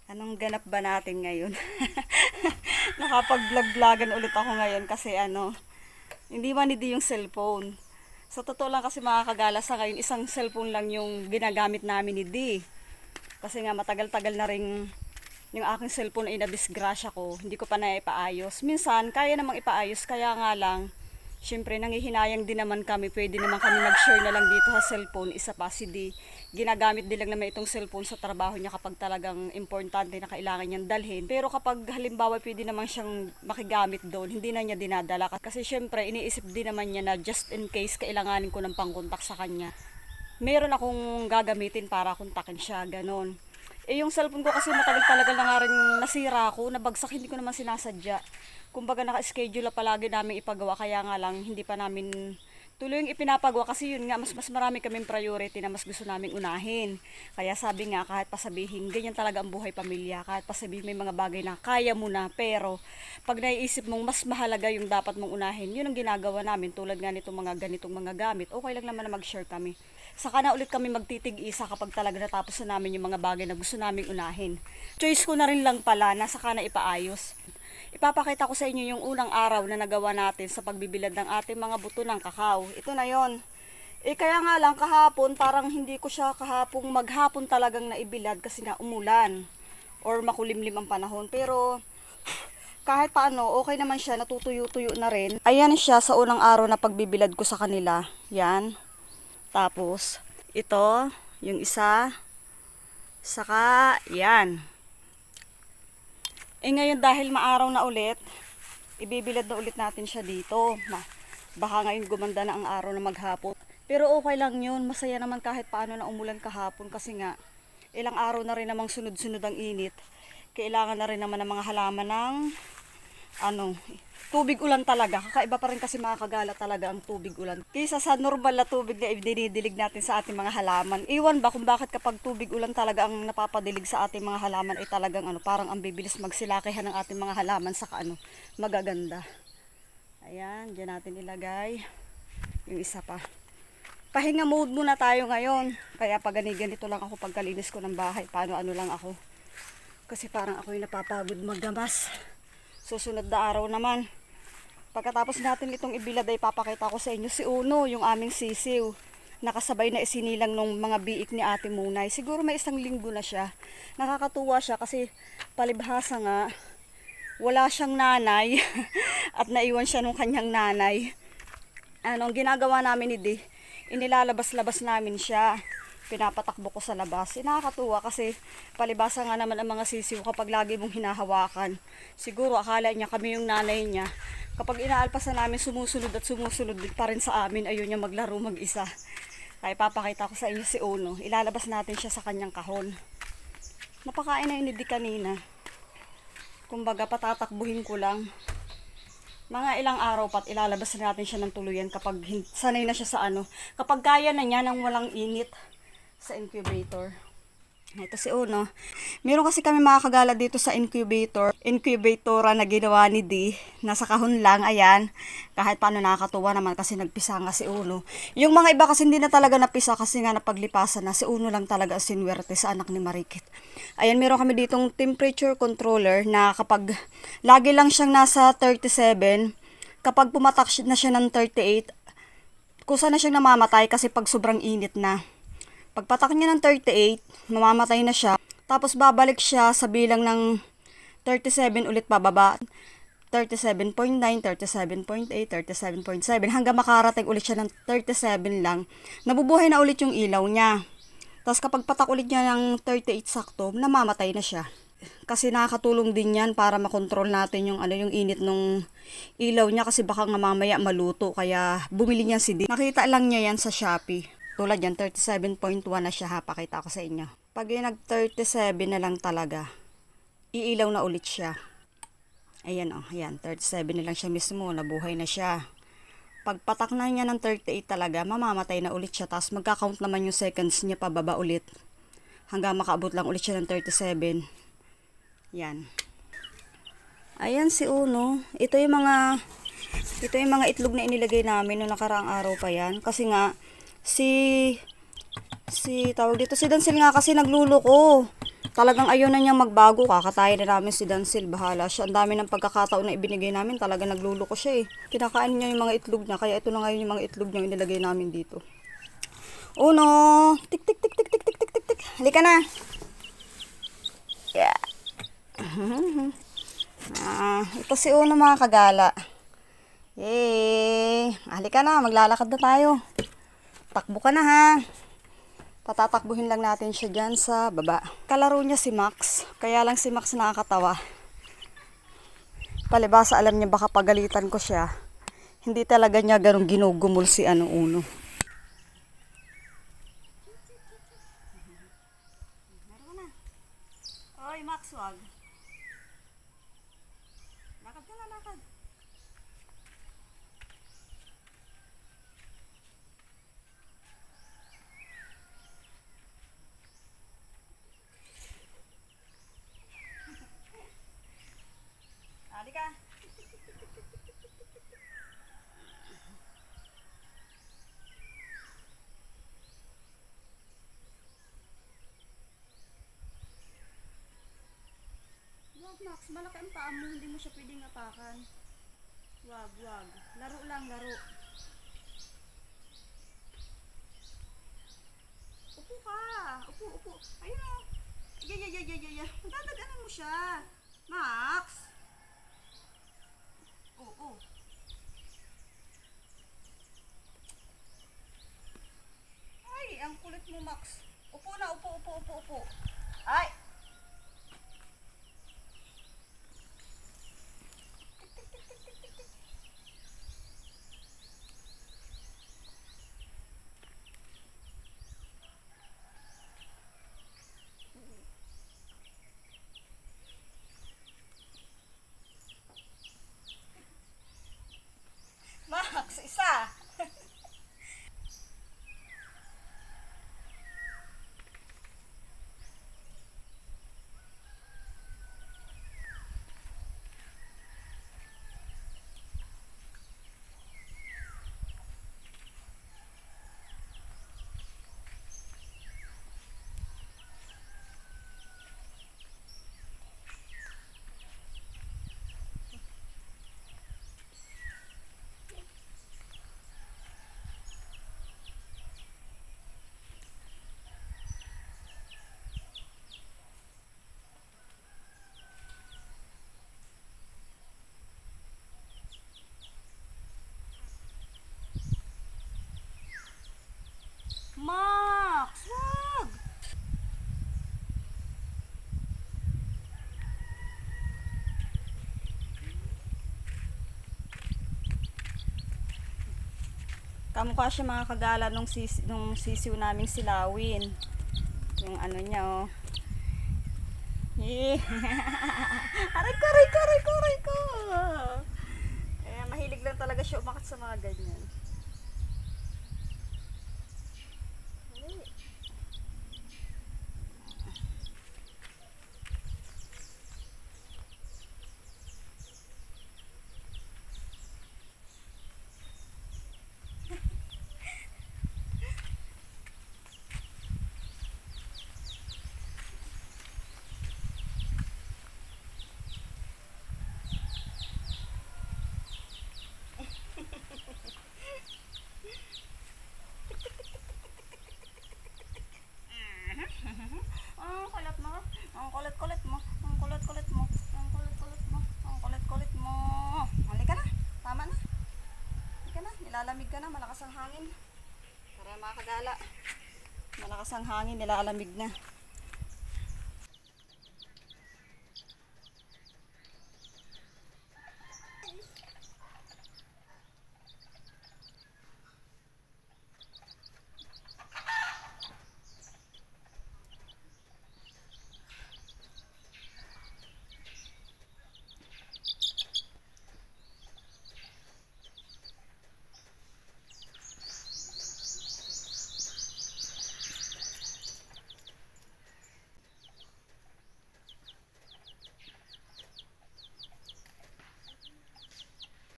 Anong ganap ba natin ngayon? Nakapag-vlog-vlogan ulit ako ngayon kasi hindi manidi yung cellphone. Sa totoo lang kasi makakagala sa ngayon, isang cellphone lang yung ginagamit namin ni D. Kasi nga matagal-tagal na rin yung aking cellphone ay nadisgrasya ko. Hindi ko pa na ipaayos. Minsan, kaya namang ipaayos, kaya nga lang, syempre nangihinayang din naman kami. Pwede naman kami mag-share na lang dito sa cellphone. Isa pa si D. Ginagamit din lang naman itong cellphone sa trabaho niya kapag talagang importante na kailangan niyang dalhin. Pero kapag halimbawa pwede naman siyang makigamit doon, hindi na niya dinadala. Kasi syempre iniisip din naman niya na just in case kailanganin ko ng pangkontak sa kanya, meron akong gagamitin para kontakin siya, ganon. Yung cellphone ko kasi matagal-talagal na nga rin nasira ako, nabagsak, hindi ko naman sinasadya. Kumbaga naka-schedule na palagi namin ipagawa, kaya nga lang hindi pa namin tuloy yung ipinapagawa kasi yun nga, mas marami kaming priority na mas gusto naming unahin. Kaya sabi nga, kahit pasabihin, ganyan talaga ang buhay pamilya. Kahit pasabihin may mga bagay na kaya mo na, pero pag naiisip mong mas mahalaga yung dapat mong unahin, yun ang ginagawa namin. Tulad nga nitong mga ganitong mga gamit, okay lang naman na mag-share kami. Saka na ulit kami magtitig-isa kapag talaga natapos na namin yung mga bagay na gusto naming unahin. Choice ko na rin lang pala na saka na ipaayos. Ipapakita ko sa inyo yung unang araw na nagawa natin sa pagbibilad ng ating mga buto ng kakao. Ito na yon. Kaya nga lang kahapon, parang hindi ko siya maghapon talagang naibilad kasi nga umulan or makulimlim ang panahon. Pero kahit paano, okay naman siya, natutuyo-tuyo na rin. Ayan siya sa unang araw na pagbibilad ko sa kanila. Yan. Tapos, ito, yung isa, saka, yan. Ngayon dahil maaraw na ulit, ibibilad na ulit natin siya dito. Baka ngayon gumanda na ang araw na maghapon. Pero okay lang yun, masaya naman kahit paano na umulan kahapon kasi nga, ilang araw na rin namang sunod-sunod ang init. Kailangan na rin naman ng mga halaman ng, tubig ulan talaga. Kakaiba pa rin kasi makakagala talaga ang tubig ulan. Kaysa sa normal na tubig na idinidilig natin sa ating mga halaman. Iwan ba kung bakit kapag tubig ulan talaga ang napapadilig sa ating mga halaman ay talagang parang ang bibilis magsilakihan ng ating mga halaman saka magaganda. Ayan, dyan natin ilagay. Yung isa pa. Pahinga mode muna tayo ngayon. Kaya pag ganito lang ako pagkalinis ko ng bahay. Paano lang ako. Kasi parang ako'y napapagod magdamas. Susunod na araw naman. Pagkatapos natin itong ibilad ay papakita ko sa inyo si Uno, yung aming sisiw. Nakasabay na isinilang ng mga biik ni Ate Munay. Siguro may 1 linggo na siya. Nakakatuwa siya kasi palibhasa nga, wala siyang nanay at naiwan siya nung kanyang nanay. Ang ginagawa namin ni Di, inilalabas-labas namin siya. Pinapatakbo ko sa labas. Nakakatuwa kasi palibasa nga naman ang mga sisiw kapag lagi mong hinahawakan. Siguro akala niya kami yung nanay niya. Kapag inaalpasan namin sumusunod din pa rin sa amin. Ayun niya maglaro mag-isa. Kaya papakita ko sa inyo si Uno. Ilalabas natin siya sa kanyang kahon. Napakain na yun di kanina. Kumbaga patatakbuhin ko lang. Mga ilang araw pat ilalabas natin siya ng tuluyan kapag sanay na siya sa kapag kaya na niya nang walang init sa incubator. Ito si Uno. Meron kasi kami makakagala dito sa incubatora na ginawa ni D. Nasa kahon lang, ayan. Kahit paano nakakatuwa naman kasi nagpisa nga si Uno. Yung mga iba kasi hindi na talaga napisa kasi nga napaglipasan na. Si Uno lang talaga ang sinwerte sa anak ni Marikit. Ayan, meron kami ditong temperature controller na kapag lagi lang siyang nasa 37, kapag pumatak na siya ng 38, kusa na siyang namamatay kasi pag sobrang init na. Pagpatak niya ng 38, mamamatay na siya. Tapos babalik siya sa bilang ng 37 ulit pababa. 37.9, 37.8, 37.7 hanggang makarating ulit siya ng 37 lang. Nabubuhay na ulit yung ilaw niya. Tapos kapag patak ulit niya ng 38 sakto, namamatay na siya. Kasi nakakatulong din yan para makontrol natin yung yung init ng ilaw niya kasi baka nga mamaya maluto. Kaya bumili niya si D. Nakita lang niya yan sa Shopee. Tulad yan, 37.1 na siya ha, pakita ko sa inyo. Pag yung nag-37 na lang talaga, iilaw na ulit siya. Ayan ayan, 37 na lang siya mismo, nabuhay na siya. Pag patak na niya ng 38 talaga, mamamatay na ulit siya, tapos magka-count naman yung seconds niya pababa ulit. Hanggang makaabot lang ulit siya ng 37. Yan. Ayan si Uno. Ito yung mga itlog na inilagay namin noong nakaraang araw pa yan. Kasi nga, si Dancel nga kasi nagluloko. Talagang ayaw na niyang magbago. Kakatayin na namin si Dancil. Bahala siya. Ang dami ng pagkakataon na ibinigay namin. Talagang nagluluko siya eh. Kinakain niya yung mga itlog niya. Kaya ito na ngayon yung mga itlog niya inilagay namin dito. Uno! Tik tik tik tik tik tik tik tik tik. Halika na. Yeah. Ito si Uno mga kagala. Yay! Halika na. Maglalakad na tayo. Takbo ka na ha. Patatakbuhin lang natin siya dyan sa baba. Kalaro niya si Max. Kaya lang si Max nakakatawa. Palibasa alam niya baka pagalitan ko siya. Hindi talaga niya ganun ginugumol si Uno. Meron na. Oy Max, wag. Lakad ka na, lakad. Halika. Wag Max, malaki ang paa mo, hindi mo siya pwedeng apakan. Wag, wag. Laro lang, laro. Upo ka. Upo, upo. Ayun o. Ay. Dadaganan mo siya. Max. Oo. Ay, ang kulit mo Max. Upo na, upo. Ay. Max, isa. Max, wag. Kamukha siya mga kagala nung sisiw naming silawin. Yung niya oh. Aray ko. Eh, mahilig lang talaga siya umakat sa mga ganyan. Ang kulit-kulit mo. Halika na. Tama na. Halika na. Nilalamig ka na. Malakas ang hangin. Tara mga kagala. Malakas ang hangin. Nilalamig na.